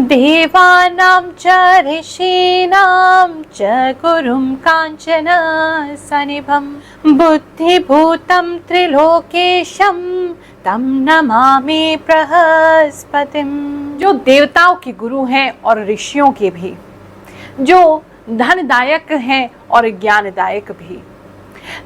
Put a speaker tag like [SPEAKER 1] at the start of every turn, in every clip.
[SPEAKER 1] देवानां च ऋषीणां च गुरुं काञ्चन सनिभं बुद्धिभूतं त्रिलोकेशं तं नमामि बृहस्पतिं। जो देवताओं के गुरु हैं और ऋषियों के भी, जो धनदायक हैं और ज्ञानदायक भी,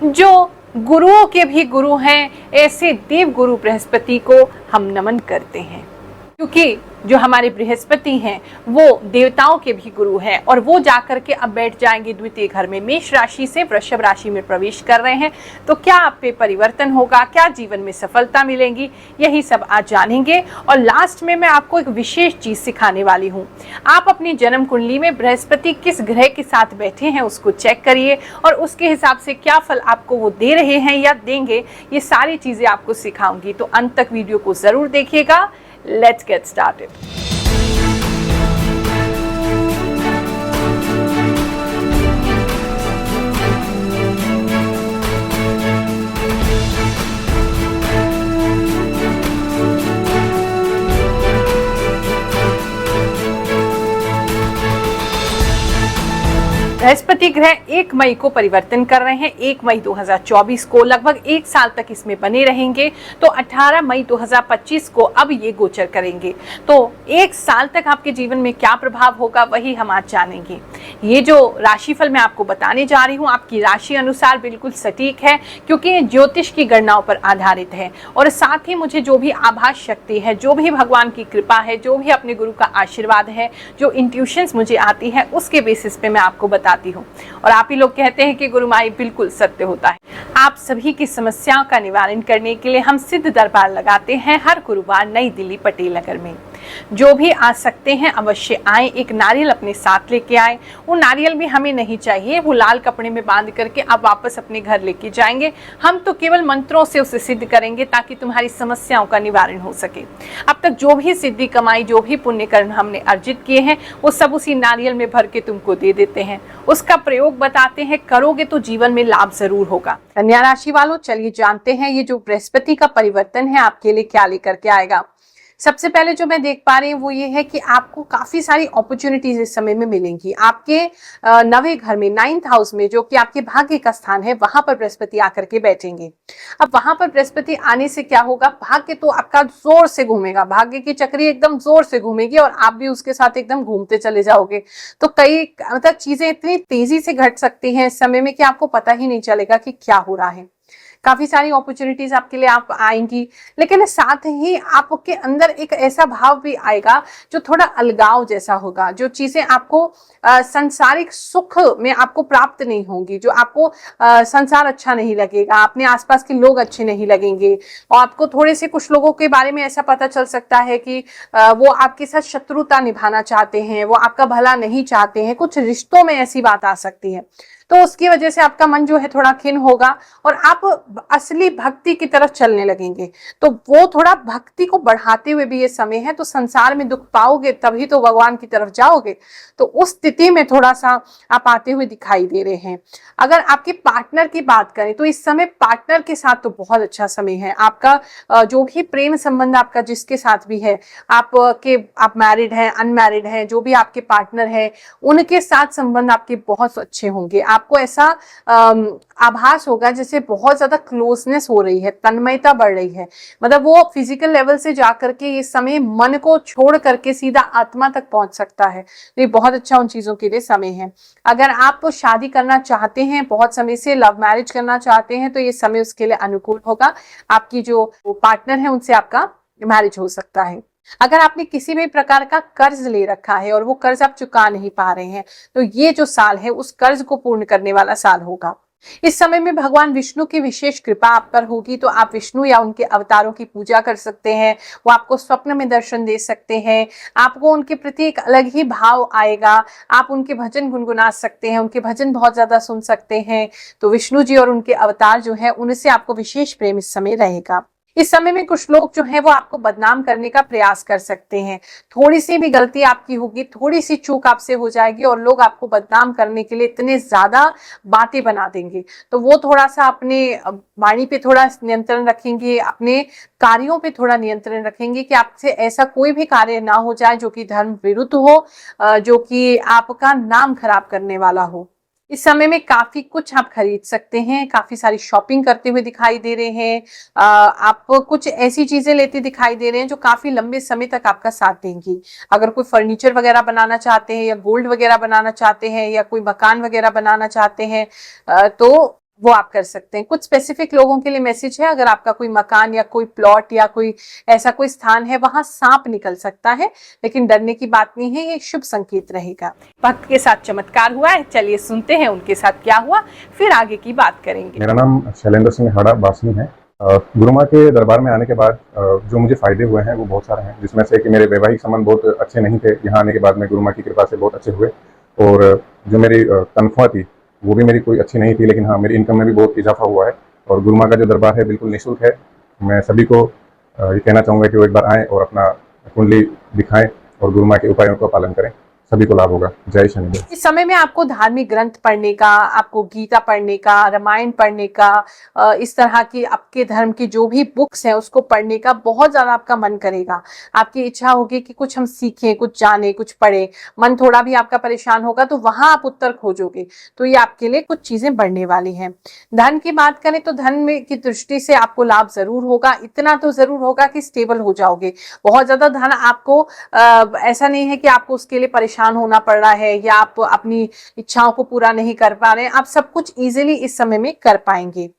[SPEAKER 1] जो गुरुओं के भी गुरु हैं, ऐसे देव गुरु बृहस्पति को हम नमन करते हैं। क्योंकि जो हमारे बृहस्पति हैं वो देवताओं के भी गुरु हैं और वो जाकर के अब बैठ जाएंगे द्वितीय घर में, मेष राशि से वृषभ राशि में प्रवेश कर रहे हैं। तो क्या आप पे परिवर्तन होगा, क्या जीवन में सफलता मिलेगी, यही सब आज जानेंगे। और लास्ट में मैं आपको एक विशेष चीज सिखाने वाली हूँ। आप अपनी जन्म कुंडली में बृहस्पति किस ग्रह के साथ बैठे हैं उसको चेक करिए और उसके हिसाब से क्या फल आपको वो दे रहे हैं या देंगे, ये सारी चीजें आपको सिखाऊंगी। तो अंत तक वीडियो को जरूर देखिएगा। Let's get started. बृहस्पति ग्रह 1 मई को परिवर्तन कर रहे हैं। 1 मई 2024 को लगभग 1 साल तक इसमें बने रहेंगे। तो 18 मई 2025 को अब ये गोचर करेंगे। तो 1 साल तक आपके जीवन में क्या प्रभाव होगा वही हम आज जानेंगे। ये जो राशिफल मैं आपको बताने जा रही हूँ आपकी राशि अनुसार बिल्कुल सटीक है, क्योंकि ये ज्योतिष की गणनाओं पर आधारित है। और साथ ही मुझे जो भी आभास शक्ति है, जो भी भगवान की कृपा है, जो भी अपने गुरु का आशीर्वाद है, जो इंट्यूशंस मुझे आती है, उसके बेसिस पे मैं आपको बताती हूँ। और आप ही लोग कहते हैं कि गुरुमाई बिल्कुल सत्य होता है। आप सभी की समस्याओं का निवारण करने के लिए हम सिद्ध दरबार लगाते हैं हर गुरुवार नई दिल्ली पटेल नगर में। जो भी आ सकते हैं अवश्य आए। एक नारियल अपने साथ लेके आए। वो नारियल भी हमें नहीं चाहिए, वो लाल कपड़े में बांध करके आप वापस अपने घर लेके जाएंगे। हम तो केवल मंत्रों से उसे सिद्ध करेंगे ताकि तुम्हारी समस्याओं का निवारण हो सके। अब तक जो भी सिद्धि कमाई, जो भी पुण्य कर्म हमने अर्जित किए हैं, वो सब उसी नारियल में भर के तुमको दे देते हैं। उसका प्रयोग बताते हैं, करोगे तो जीवन में लाभ जरूर होगा। कन्या राशि वालों, चलिए जानते हैं ये जो बृहस्पति का परिवर्तन है आपके लिए क्या लेकर के आएगा। सबसे पहले जो मैं देख पा रही हूँ वो ये है कि आपको काफी सारी अपॉर्चुनिटीज इस समय में मिलेंगी। आपके 9वें घर में, 9th हाउस में, जो कि आपके भाग्य का स्थान है, वहां पर बृहस्पति आकर के बैठेंगे। अब वहां पर बृहस्पति आने से क्या होगा, भाग्य तो आपका जोर से घूमेगा, भाग्य की चक्री एकदम जोर से घूमेगी और आप भी उसके साथ एकदम घूमते चले जाओगे। तो कई मतलब चीजें इतनी तेजी से घट सकती हैं इस समय में कि आपको पता ही नहीं चलेगा कि क्या हो रहा है। काफी सारी अपॉर्चुनिटीज आपके लिए आप आएंगी, लेकिन साथ ही आपके अंदर एक ऐसा भाव भी आएगा जो थोड़ा अलगाव जैसा होगा। जो चीजें आपको संसारिक सुख में आपको प्राप्त नहीं होंगी, जो आपको संसार अच्छा नहीं लगेगा, अपने आसपास के लोग अच्छे नहीं लगेंगे और आपको थोड़े से कुछ लोगों के बारे में ऐसा पता चल सकता है कि वो आपके साथ शत्रुता निभाना चाहते हैं, वो आपका भला नहीं चाहते हैं। कुछ रिश्तों में ऐसी बात आ सकती है, तो उसकी वजह से आपका मन जो है थोड़ा खिन्न होगा और आप असली भक्ति की तरफ चलने लगेंगे। तो वो थोड़ा भक्ति को बढ़ाते हुए भी ये समय है। तो संसार में दुख पाओगे तभी तो भगवान की तरफ जाओगे। तो उस स्थिति में थोड़ा सा आप आते हुए दिखाई दे रहे हैं। अगर आपके पार्टनर की बात करें तो इस समय पार्टनर के साथ तो बहुत अच्छा समय है। आपका जो भी प्रेम संबंध आपका जिसके साथ भी है, आप मैरिड हैं, अनमैरिड हैं, जो भी आपके पार्टनर है, उनके साथ संबंध आपके बहुत अच्छे होंगे। आपको ऐसा आभास होगा जैसे बहुत ज्यादा क्लोजनेस हो रही है, तन्मयता बढ़ रही है। मतलब वो फिजिकल लेवल से जाकर के इस समय मन को छोड़ करके सीधा आत्मा तक पहुंच सकता है। तो ये बहुत अच्छा उन चीजों के लिए समय है। अगर आप शादी करना चाहते हैं, बहुत समय से लव मैरिज करना चाहते हैं, तो ये समय उसके लिए अनुकूल होगा। आपकी जो पार्टनर है उनसे आपका मैरिज हो सकता है। अगर आपने किसी भी प्रकार का कर्ज ले रखा है और वो कर्ज आप चुका नहीं पा रहे हैं, तो ये जो साल है उस कर्ज को पूर्ण करने वाला साल होगा। इस समय में भगवान विष्णु की विशेष कृपा आप पर होगी। तो आप विष्णु या उनके अवतारों की पूजा कर सकते हैं। वो आपको स्वप्न में दर्शन दे सकते हैं। आपको उनके प्रति एक अलग ही भाव आएगा। आप उनके भजन गुनगुना सकते हैं, उनके भजन बहुत ज्यादा सुन सकते हैं। तो विष्णु जी और उनके अवतार जो है उनसे आपको विशेष प्रेम इस समय रहेगा। इस समय में कुछ लोग जो है वो आपको बदनाम करने का प्रयास कर सकते हैं। थोड़ी सी भी गलती आपकी होगी, थोड़ी सी चूक आपसे हो जाएगी और लोग आपको बदनाम करने के लिए इतने ज्यादा बातें बना देंगे। तो वो थोड़ा सा अपने वाणी पे थोड़ा नियंत्रण रखेंगे, अपने कार्यों पे थोड़ा नियंत्रण रखेंगे कि आपसे ऐसा कोई भी कार्य ना हो जाए जो कि धर्म विरुद्ध हो, जो कि आपका नाम खराब करने वाला हो। इस समय में काफी कुछ आप खरीद सकते हैं, काफी सारी शॉपिंग करते हुए दिखाई दे रहे हैं। आप कुछ ऐसी चीजें लेते दिखाई दे रहे हैं जो काफी लंबे समय तक आपका साथ देंगी। अगर कोई फर्नीचर वगैरह बनाना चाहते हैं या गोल्ड वगैरह बनाना चाहते हैं या कोई मकान वगैरह बनाना चाहते हैं, तो वो आप कर सकते हैं। कुछ स्पेसिफिक लोगों के लिए मैसेज है, अगर आपका कोई मकान या कोई प्लॉट या कोई ऐसा कोई स्थान है, वहां सांप निकल सकता है, लेकिन डरने की बात नहीं है, ये शुभ संकेत रहेगा। भक्त के साथ चमत्कार हुआ है, चलिए सुनते हैं उनके साथ क्या हुआ, फिर आगे की बात करेंगे।
[SPEAKER 2] मेरा नाम शैलेंद्र सिंह हाड़ा बासनी है। गुरु माँ के दरबार में आने के बाद जो मुझे फायदे हुए हैं वो बहुत सारे हैं, जिसमें से कि मेरे वैवाहिक संबंध बहुत अच्छे नहीं थे। यहाँ आने के बाद में गुरु माँ की कृपा से बहुत अच्छे हुए, और जो मेरी तनख्वाह थी वो भी मेरी कोई अच्छी नहीं थी, लेकिन हाँ मेरी इनकम में भी बहुत इजाफा हुआ है। और गुरु माँ का जो दरबार है बिल्कुल निःशुल्क है। मैं सभी को ये कहना चाहूँगा कि वो एक बार आएँ और अपना कुंडली दिखाएं और गुरु माँ के उपायों का पालन करें, सभी को लाभ होगा। जय शनिदेव।
[SPEAKER 1] इस समय में आपको धार्मिक ग्रंथ पढ़ने का, आपको गीता पढ़ने का, रामायण पढ़ने का, इस तरह की आपके धर्म की जो भी बुक्स हैं उसको पढ़ने का बहुत ज्यादा आपका मन करेगा। आपकी इच्छा होगी कि कुछ हम सीखें, कुछ जाने, कुछ पढ़े। मन थोड़ा भी आपका परेशान होगा तो वहां आप उत्तर खोजोगे, तो ये आपके लिए कुछ चीजें बढ़ने वाली हैं। धन की बात करें तो धन में की दृष्टि से आपको लाभ जरूर होगा, इतना तो जरूर होगा कि स्टेबल हो जाओगे। बहुत ज्यादा धन आपको ऐसा नहीं है कि आपको उसके लिए परेशान होना पड़ रहा है या आप अपनी इच्छाओं को पूरा नहीं कर पा रहे हैं। आप सब कुछ इजीली इस समय में कर पाएंगे।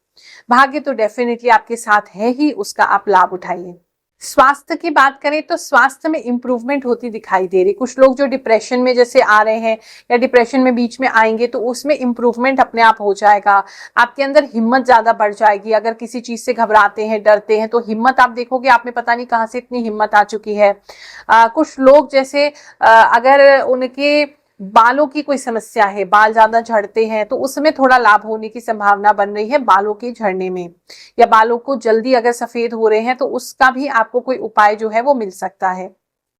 [SPEAKER 1] भाग्य तो डेफिनेटली आपके साथ है ही, उसका आप लाभ उठाइए। स्वास्थ्य की बात करें तो स्वास्थ्य में इंप्रूवमेंट होती दिखाई दे रही। कुछ लोग जो डिप्रेशन में जैसे आ रहे हैं या डिप्रेशन में बीच में आएंगे तो उसमें इंप्रूवमेंट अपने आप हो जाएगा। आपके अंदर हिम्मत ज्यादा बढ़ जाएगी। अगर किसी चीज से घबराते हैं, डरते हैं, तो हिम्मत आप देखोगे आप में पता नहीं कहां से इतनी हिम्मत आ चुकी है। कुछ लोग जैसे अगर उनके बालों की कोई समस्या है, बाल ज्यादा झड़ते हैं, तो उसमें थोड़ा लाभ होने की संभावना बन रही है बालों के झड़ने में। या बालों को जल्दी अगर सफेद हो रहे हैं तो उसका भी आपको कोई उपाय जो है वो मिल सकता है।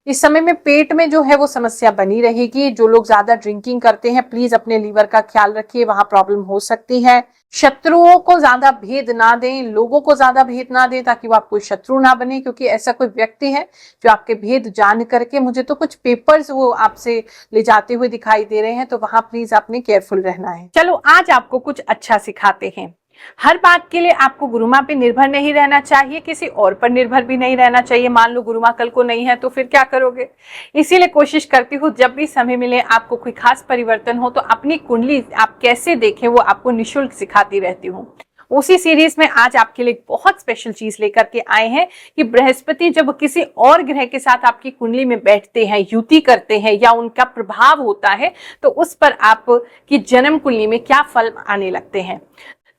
[SPEAKER 1] इस समय में पेट में जो है वो समस्या बनी रहेगी। जो लोग ज्यादा ड्रिंकिंग करते हैं प्लीज अपने लीवर का ख्याल रखिए, वहां प्रॉब्लम हो सकती है। शत्रुओं को ज्यादा भेद ना दें, लोगों को ज्यादा भेद ना दें ताकि वो आपको शत्रु ना बने, क्योंकि ऐसा कोई व्यक्ति है जो आपके भेद जान करके, मुझे तो कुछ पेपर्स वो आपसे ले जाते हुए दिखाई दे रहे हैं, तो वहां प्लीज आपने केयरफुल रहना है। चलो आज आपको कुछ अच्छा सिखाते हैं। हर बात के लिए आपको गुरु माँ पे निर्भर नहीं रहना चाहिए, किसी और पर निर्भर भी नहीं रहना चाहिए। मान लो गुरु माँ कल को नहीं है तो फिर क्या करोगे। इसीलिए कोशिश करती हूँ जब भी समय मिले, आपको कोई खास परिवर्तन हो तो अपनी कुंडली आप कैसे देखें वो आपको निःशुल्क सिखाती रहती हूँ। उसी सीरीज में आज आपके लिए बहुत स्पेशल चीज लेकर के आए हैं कि बृहस्पति जब किसी और ग्रह के साथ आपकी कुंडली में बैठते हैं, युति करते हैं या उनका प्रभाव होता है, तो उस पर आपकी जन्म कुंडली में क्या फल आने लगते हैं।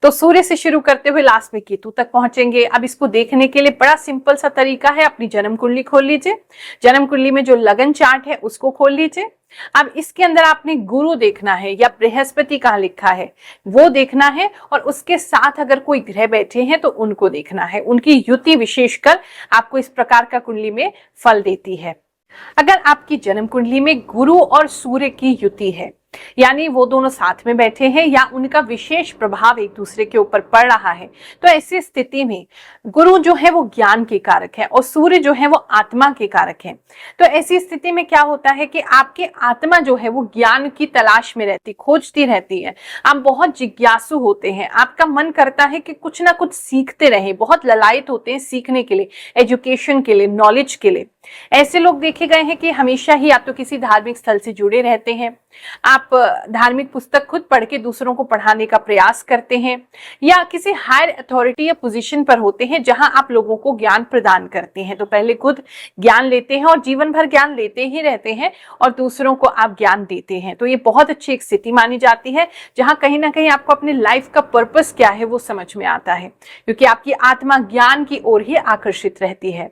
[SPEAKER 1] तो सूर्य से शुरू करते हुए लास्ट में केतु तक पहुंचेंगे। अब इसको देखने के लिए बड़ा सिंपल सा तरीका है, अपनी जन्म कुंडली खोल लीजिए। जन्म कुंडली में जो लगन चार्ट है उसको खोल लीजिए। अब इसके अंदर आपने गुरु देखना है या बृहस्पति कहाँ लिखा है वो देखना है, और उसके साथ अगर कोई ग्रह बैठे हैं तो उनको देखना है। उनकी युति विशेषकर आपको इस प्रकार का कुंडली में फल देती है। अगर आपकी जन्म कुंडली में गुरु और सूर्य की युति है, यानी वो दोनों साथ में बैठे हैं या उनका विशेष प्रभाव एक दूसरे के ऊपर पड़ रहा है, तो ऐसी स्थिति में गुरु जो है वो ज्ञान के कारक है और सूर्य जो है वो आत्मा के कारक है। तो ऐसी स्थिति में क्या होता है कि आपकी आत्मा जो है वो ज्ञान की तलाश में रहती, खोजती रहती है। आप बहुत जिज्ञासु होते हैं, आपका मन करता है कि कुछ ना कुछ सीखते रहें, बहुत ललायत होते हैं सीखने के लिए, एजुकेशन के लिए, नॉलेज के लिए। ऐसे लोग देखे गए हैं कि हमेशा ही आप तो किसी धार्मिक स्थल से जुड़े रहते हैं, आप धार्मिक पुस्तक खुद पढ़ के दूसरों को पढ़ाने का प्रयास करते हैं, या किसी हायर अथॉरिटी या पोजीशन पर होते हैं जहां आप लोगों को ज्ञान प्रदान करते हैं। तो पहले खुद ज्ञान लेते हैं और जीवन भर ज्ञान लेते ही रहते हैं और दूसरों को आप ज्ञान देते हैं। तो ये बहुत अच्छी एक स्थिति मानी जाती है जहां कहीं ना कहीं आपको अपने लाइफ का पर्पस क्या है वो समझ में आता है, क्योंकि आपकी आत्मा ज्ञान की ओर ही आकर्षित रहती है।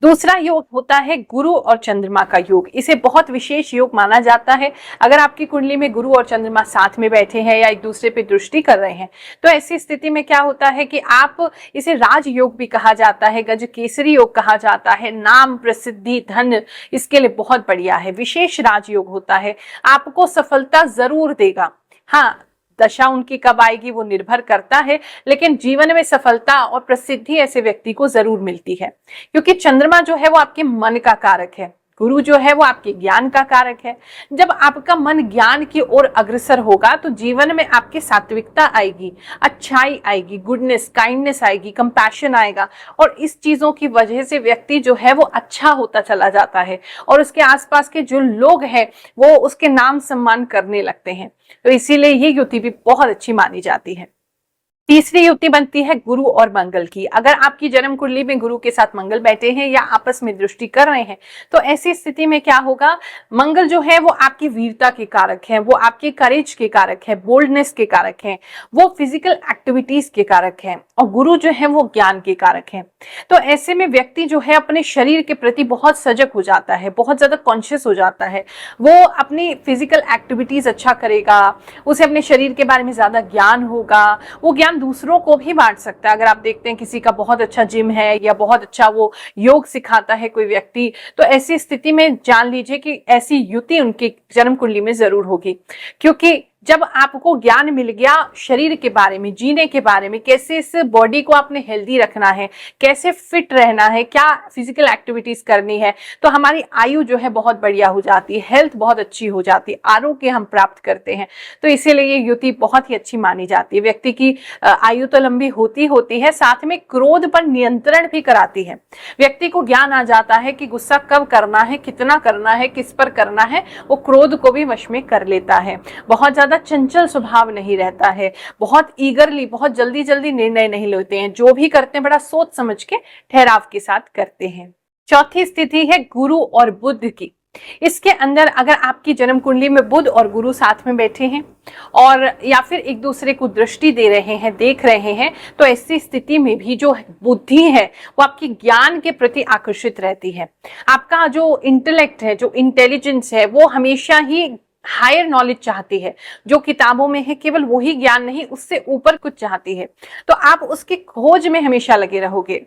[SPEAKER 1] दूसरा योग होता है गुरु और चंद्रमा का योग। इसे बहुत विशेष योग माना जाता है। अगर आपकी कुंडली में गुरु और चंद्रमा साथ में बैठे हैं या एक दूसरे पे दृष्टि कर रहे हैं, तो ऐसी स्थिति में क्या होता है कि आप इसे राज योग भी कहा जाता है, गज केसरी योग कहा जाता है। नाम, प्रसिद्धि, धन इसके लिए बहुत बढ़िया है, विशेष राज योग होता है। आपको सफलता जरूर देगा। हाँ, दशा उनकी कब आएगी वो निर्भर करता है, लेकिन जीवन में सफलता और प्रसिद्धि ऐसे व्यक्ति को जरूर मिलती है, क्योंकि चंद्रमा जो है वो आपके मन का कारक है, गुरु जो है वो आपके ज्ञान का कारक है। जब आपका मन ज्ञान की ओर अग्रसर होगा तो जीवन में आपकी सात्विकता आएगी, अच्छाई आएगी, गुडनेस, काइंडनेस आएगी, कंपैशन आएगा, और इस चीजों की वजह से व्यक्ति जो है वो अच्छा होता चला जाता है और उसके आसपास के जो लोग हैं वो उसके नाम सम्मान करने लगते हैं। तो इसीलिए ये युति भी बहुत अच्छी मानी जाती है। तीसरी युति बनती है गुरु और मंगल की। अगर आपकी जन्म कुंडली में गुरु के साथ मंगल बैठे हैं या आपस में दृष्टि कर रहे हैं, तो ऐसी स्थिति में क्या होगा, मंगल जो है वो आपकी वीरता के कारक है, वो आपके करेज के कारक है, बोल्डनेस के कारक है, वो फिजिकल एक्टिविटीज के कारक है, और गुरु जो है वो ज्ञान के कारक है। तो ऐसे में व्यक्ति जो है अपने शरीर के प्रति बहुत सजग हो जाता है, बहुत ज्यादा कॉन्शियस हो जाता है। वो अपनी फिजिकल एक्टिविटीज अच्छा करेगा, उसे अपने शरीर के बारे में ज्यादा ज्ञान होगा, वो ज्ञान दूसरों को भी बांट सकता है। अगर आप देखते हैं किसी का बहुत अच्छा जिम है या बहुत अच्छा वो योग सिखाता है कोई व्यक्ति, तो ऐसी स्थिति में जान लीजिए कि ऐसी युति उनकी जन्म कुंडली में जरूर होगी, क्योंकि जब आपको ज्ञान मिल गया शरीर के बारे में, जीने के बारे में, कैसे इस बॉडी को आपने हेल्दी रखना है, कैसे फिट रहना है, क्या फिजिकल एक्टिविटीज करनी है, तो हमारी आयु जो है बहुत बढ़िया हो जाती है, हेल्थ बहुत अच्छी हो जाती है, आरोग्य हम प्राप्त करते हैं। तो इसीलिए ये युति बहुत ही अच्छी मानी जाती है। व्यक्ति की आयु तो लंबी होती है, साथ में क्रोध पर नियंत्रण भी कराती है। व्यक्ति को ज्ञान आ जाता है कि गुस्सा कब करना है, कितना करना है, किस पर करना है, वो क्रोध को भी वश में कर लेता है। बहुत ज्यादा चंचल स्वभाव नहीं रहता है, बहुत ईगरली, बहुत जल्दी जल्दी निर्णय नहीं लेते हैं, जो भी करते हैं बड़ा सोच समझ के ठहराव के साथ करते हैं। चौथी स्थिति है गुरु और बुध की। इसके अंदर अगर आपकी जन्म कुंडली में बुध और गुरु साथ में बैठे हैं और या फिर एक दूसरे को दृष्टि दे रहे हैं, देख रहे हैं, तो ऐसी स्थिति में भी जो बुद्धि है वो आपकी ज्ञान के प्रति आकर्षित रहती है। आपका जो इंटेलेक्ट है, जो इंटेलिजेंस है, वो हमेशा ही हायर नॉलेज चाहती है। जो किताबों में है केवल वही ज्ञान नहीं, उससे ऊपर कुछ चाहती है, तो आप उसकी खोज में हमेशा लगे रहोगे।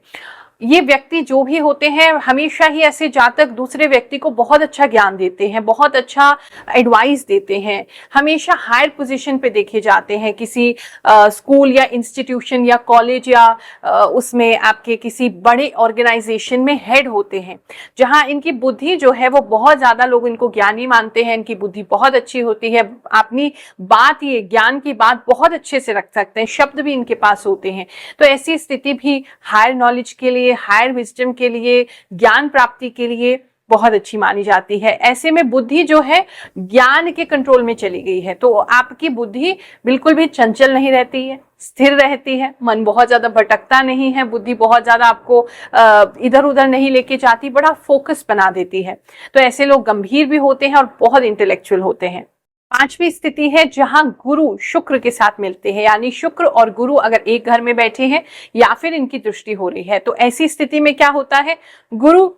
[SPEAKER 1] ये व्यक्ति जो भी होते हैं हमेशा ही ऐसे जातक दूसरे व्यक्ति को बहुत अच्छा ज्ञान देते हैं, बहुत अच्छा एडवाइस देते हैं, हमेशा हायर पोजीशन पे देखे जाते हैं, किसी स्कूल या इंस्टीट्यूशन या कॉलेज या उसमें आपके किसी बड़े ऑर्गेनाइजेशन में हेड होते हैं, जहां इनकी बुद्धि जो है वो बहुत ज्यादा, लोग इनको ज्ञानी मानते हैं, इनकी बुद्धि बहुत अच्छी होती है, अपनी बात, ये ज्ञान की बात बहुत अच्छे से रख सकते हैं, शब्द भी इनके पास होते हैं। तो ऐसी स्थिति भी हायर नॉलेज के लिए, हायर विजडम के लिए, ज्ञान प्राप्ति के लिए बहुत अच्छी मानी जाती है। ऐसे में बुद्धि जो है ज्ञान के कंट्रोल में चली गई है, तो आपकी बुद्धि बिल्कुल भी चंचल नहीं रहती है, स्थिर रहती है, मन बहुत ज्यादा भटकता नहीं है, बुद्धि बहुत ज्यादा आपको इधर उधर नहीं लेके जाती, बड़ा फोकस बना देती है। तो ऐसे लोग गंभीर भी होते हैं और बहुत इंटेलेक्चुअल होते हैं। पांचवी स्थिति है जहां गुरु शुक्र के साथ मिलते हैं, यानी शुक्र और गुरु अगर एक घर में बैठे हैं या फिर इनकी दृष्टि हो रही है, तो ऐसी स्थिति में क्या होता है, गुरु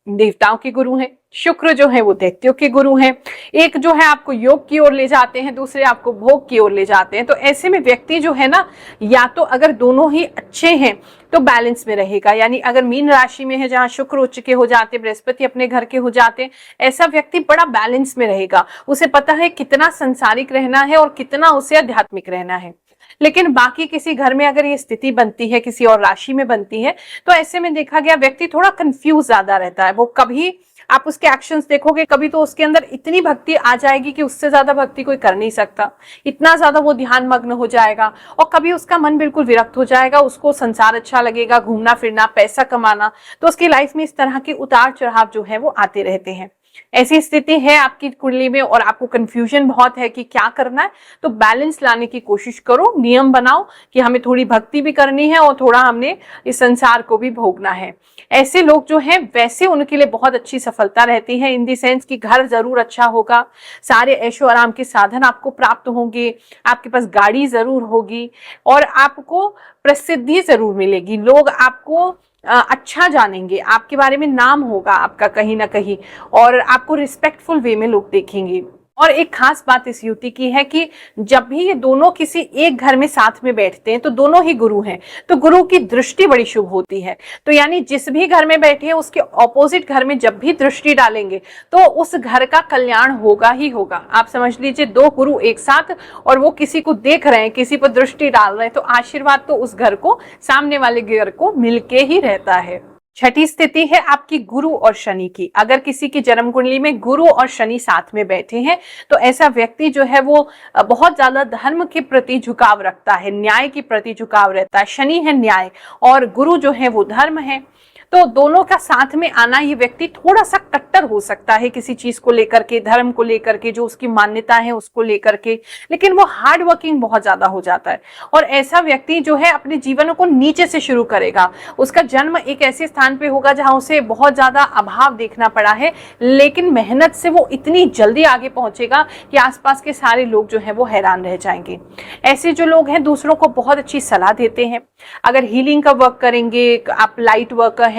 [SPEAKER 1] देवताओं के गुरु हैं, शुक्र जो है वो दैत्यों के गुरु हैं। एक जो है आपको योग की ओर ले जाते हैं, दूसरे आपको भोग की ओर ले जाते हैं। तो ऐसे में व्यक्ति जो है ना, या तो अगर दोनों ही अच्छे हैं तो बैलेंस में रहेगा, यानी अगर मीन राशि में है जहां शुक्र उच्च के हो जाते, बृहस्पति अपने घर के हो जाते, ऐसा व्यक्ति बड़ा बैलेंस में रहेगा। उसे पता है कितना संसारिक रहना है और कितना उसे आध्यात्मिक रहना है। लेकिन बाकी किसी घर में अगर ये स्थिति बनती है, किसी और राशि में बनती है, तो ऐसे में देखा गया व्यक्ति थोड़ा कंफ्यूज ज्यादा रहता है। वो कभी आप उसके एक्शंस देखोगे, कभी तो उसके अंदर इतनी भक्ति आ जाएगी कि उससे ज्यादा भक्ति कोई कर नहीं सकता, इतना ज्यादा वो ध्यान मग्न हो जाएगा, और कभी उसका मन बिल्कुल विरक्त हो जाएगा, उसको संसार अच्छा लगेगा, घूमना फिरना, पैसा कमाना। तो उसकी लाइफ में इस तरह के उतार चढ़ाव जो है वो आते रहते हैं। ऐसी स्थिति है आपकी कुंडली में और आपको कंफ्यूजन बहुत है कि क्या करना है, तो बैलेंस लाने की कोशिश करो, नियम बनाओ कि हमें थोड़ी भक्ति भी करनी है और थोड़ा हमने इस संसार को भी भोगना है। ऐसे लोग जो हैं वैसे उनके लिए बहुत अच्छी सफलता रहती है, इन दी सेंस कि घर जरूर अच्छा होगा, सारे ऐशो आराम के साधन आपको प्राप्त होंगे, आपके पास गाड़ी जरूर होगी और आपको प्रसिद्धि जरूर मिलेगी। लोग आपको अच्छा जानेंगे, आपके बारे में नाम होगा आपका कहीं ना कहीं, और आपको रिस्पेक्टफुल वे में लोग देखेंगे। और एक खास बात इस युति की है कि जब भी ये दोनों किसी एक घर में साथ में बैठते हैं तो दोनों ही गुरु हैं, तो गुरु की दृष्टि बड़ी शुभ होती है। तो यानी जिस भी घर में बैठे हैं उसके ऑपोजिट घर में जब भी दृष्टि डालेंगे तो उस घर का कल्याण होगा ही होगा। आप समझ लीजिए, दो गुरु एक साथ और वो किसी को देख रहे हैं, किसी पर दृष्टि डाल रहे हैं, तो आशीर्वाद तो उस घर को, सामने वाले घर को मिलके ही रहता है। छठी स्थिति है आपकी गुरु और शनि की। अगर किसी की जन्म कुंडली में गुरु और शनि साथ में बैठे हैं तो ऐसा व्यक्ति जो है वो बहुत ज्यादा धर्म के प्रति झुकाव रखता है, न्याय के प्रति झुकाव रहता है। शनि है न्याय और गुरु जो है वो धर्म है, तो दोनों का साथ में आना, ये व्यक्ति थोड़ा सा कट्टर हो सकता है किसी चीज को लेकर के, धर्म को लेकर के, जो उसकी मान्यता है उसको लेकर के, लेकिन वो हार्ड वर्किंग बहुत ज्यादा हो जाता है। और ऐसा व्यक्ति जो है अपने जीवन को नीचे से शुरू करेगा। उसका जन्म एक ऐसे स्थान पे होगा जहां उसे बहुत ज्यादा अभाव देखना पड़ा है, लेकिन मेहनत से वो इतनी जल्दी आगे पहुंचेगा कि आसपास के सारे लोग जो है वो हैरान रह जाएंगे। ऐसे जो लोग हैं दूसरों को बहुत अच्छी सलाह देते हैं। अगर हीलिंग का वर्क करेंगे, आप लाइट वर्कर हैं,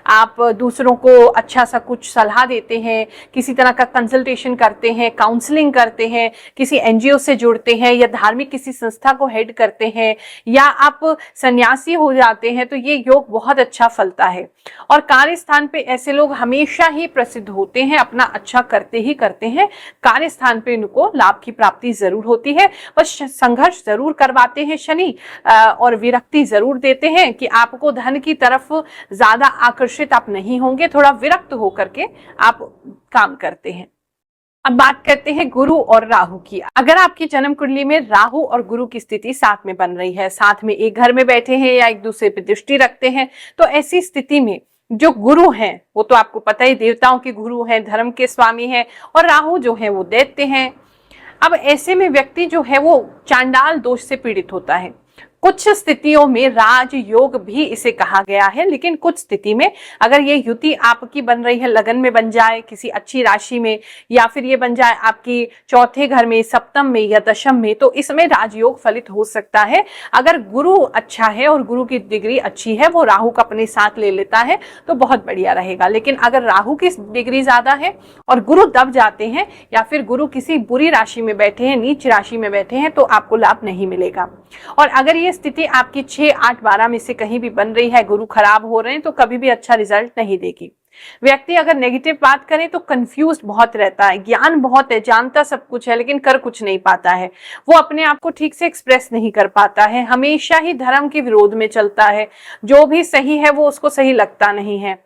[SPEAKER 1] आप दूसरों को अच्छा सा कुछ सलाह देते हैं, किसी तरह का कंसल्टेशन करते हैं, काउंसलिंग करते हैं, किसी एनजीओ से जुड़ते हैं या धार्मिक किसी संस्था को हेड करते हैं, या आप सन्यासी हो जाते हैं, तो ये योग बहुत अच्छा फलता है। और कार्य स्थान पे ऐसे लोग हमेशा ही प्रसिद्ध होते हैं, अपना अच्छा करते ही करते हैं। कार्य स्थान पे इनको लाभ की प्राप्ति जरूर होती है, बस संघर्ष जरूर करवाते हैं शनि, और विरक्ति जरूर देते हैं कि आपको धन की तरफ ज्यादा आकर्षित आप नहीं होंगे, थोड़ा विरक्त होकर के आप काम करते हैं। अब बात करते हैं गुरु और राहु की। अगर आपकी जन्म कुंडली में राहु और गुरु की स्थिति साथ में बन रही है, साथ में एक घर में बैठे हैं या एक दूसरे पे दृष्टि रखते हैं, तो ऐसी स्थिति में जो गुरु हैं वो तो आपको पता ही देवताओं के गुरु हैं, धर्म के स्वामी हैं, और राहु जो है वो दैत्य हैं। अब ऐसे में व्यक्ति जो है वो चांडाल दोष से पीड़ित होता है। कुछ स्थितियों में राजयोग भी इसे कहा गया है, लेकिन कुछ स्थिति में अगर ये युति आपकी बन रही है, लगन में बन जाए, किसी अच्छी राशि में, या फिर ये बन जाए आपकी चौथे घर में, सप्तम में या दशम में, तो इसमें राजयोग फलित हो सकता है। अगर गुरु अच्छा है और गुरु की डिग्री अच्छी है, वो राहु का अपने साथ ले लेता है तो बहुत बढ़िया रहेगा। लेकिन अगर राहु की डिग्री ज्यादा है और गुरु दब जाते हैं, या फिर गुरु किसी बुरी राशि में बैठे हैं, नीच राशि में बैठे हैं, तो आपको लाभ नहीं मिलेगा। और अगर ये स्थिति आपकी 6, 8, 12 में से कहीं भी बन रही है, गुरु खराब हो रहे हैं, तो कभी भी अच्छा रिजल्ट नहीं देगी। व्यक्ति अगर नेगेटिव बात करें तो कंफ्यूज बहुत रहता है, ज्ञान बहुत है, जानता सब कुछ है, लेकिन कर कुछ नहीं पाता है। वो अपने आप को ठीक से एक्सप्रेस नहीं कर पाता है, हमेशा ही धर्म के विरोध में चलता है, जो भी सही है वो उसको सही लगता नहीं है।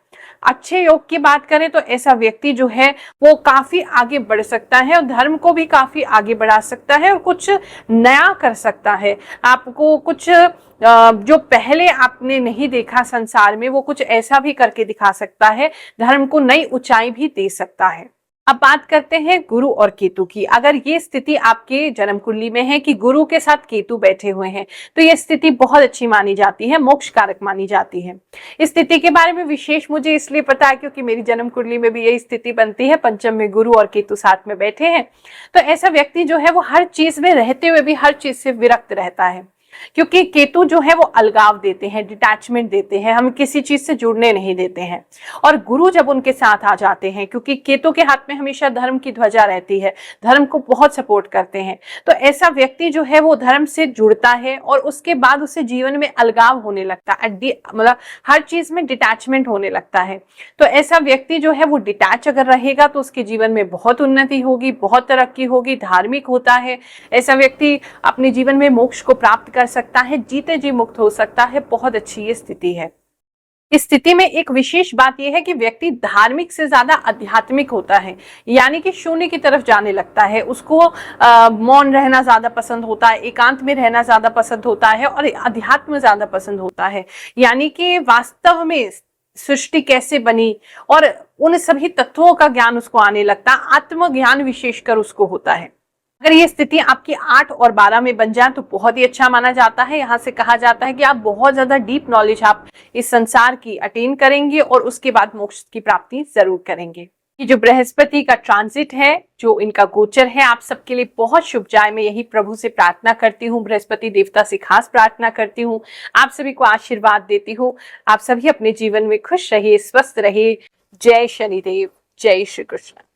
[SPEAKER 1] अच्छे योग की बात करें तो ऐसा व्यक्ति जो है वो काफी आगे बढ़ सकता है और धर्म को भी काफी आगे बढ़ा सकता है और कुछ नया कर सकता है। आपको कुछ जो पहले आपने नहीं देखा संसार में, वो कुछ ऐसा भी करके दिखा सकता है, धर्म को नई ऊंचाई भी दे सकता है। अब बात करते हैं गुरु और केतु की। अगर ये स्थिति आपके जन्म कुंडली में है कि गुरु के साथ केतु बैठे हुए हैं, तो ये स्थिति बहुत अच्छी मानी जाती है, मोक्ष कारक मानी जाती है। इस स्थिति के बारे में विशेष मुझे इसलिए पता है क्योंकि मेरी जन्म कुंडली में भी यही स्थिति बनती है, पंचम में गुरु और केतु साथ में बैठे हैं। तो ऐसा व्यक्ति जो है वो हर चीज में रहते हुए भी हर चीज से विरक्त रहता है, क्योंकि केतु जो है वो अलगाव देते हैं, डिटैचमेंट देते हैं, हम किसी चीज से जुड़ने नहीं देते हैं। और गुरु जब उनके साथ आ जाते हैं, क्योंकि केतु के हाथ में हमेशा धर्म की ध्वजा रहती है, धर्म को बहुत सपोर्ट करते हैं, तो ऐसा व्यक्ति जो है वो धर्म से जुड़ता है और उसके बाद उसे जीवन में अलगाव होने लगता है, मतलब हर चीज में डिटैचमेंट होने लगता है। तो ऐसा व्यक्ति जो है वो डिटैच अगर रहेगा तो उसके जीवन में बहुत उन्नति होगी, बहुत तरक्की होगी, धार्मिक होता है। ऐसा व्यक्ति अपने जीवन में मोक्ष को प्राप्त कर सकता है, जीते जी मुक्त हो सकता है। बहुत अच्छी ये स्थिति है। इस स्थिति में एक विशेष बात यह है कि व्यक्ति धार्मिक से ज्यादा आध्यात्मिक होता है, यानी कि शून्य की तरफ जाने लगता है। उसको मौन रहना ज्यादा पसंद होता है, एकांत में रहना ज्यादा पसंद होता है और अध्यात्म ज्यादा पसंद होता है, यानी कि वास्तव में सृष्टि कैसे बनी और उन सभी तत्वों का ज्ञान उसको आने लगता है। आत्मज्ञान विशेषकर उसको होता है। अगर ये स्थिति आपकी 8 और 12 में बन जाए तो बहुत ही अच्छा माना जाता है। यहाँ से कहा जाता है कि आप बहुत ज्यादा डीप नॉलेज आप इस संसार की अटेन करेंगे और उसके बाद मोक्ष की प्राप्ति जरूर करेंगे। ये जो बृहस्पति का ट्रांजिट है, जो इनका गोचर है, आप सबके लिए बहुत शुभ जाए। मैं यही प्रभु से प्रार्थना करती हूँ, बृहस्पति देवता से खास प्रार्थना करती हूँ, आप सभी को आशीर्वाद देती हूँ। आप सभी अपने जीवन में खुश रहिए, स्वस्थ रहिए। जय शनिदेव, जय श्री कृष्ण।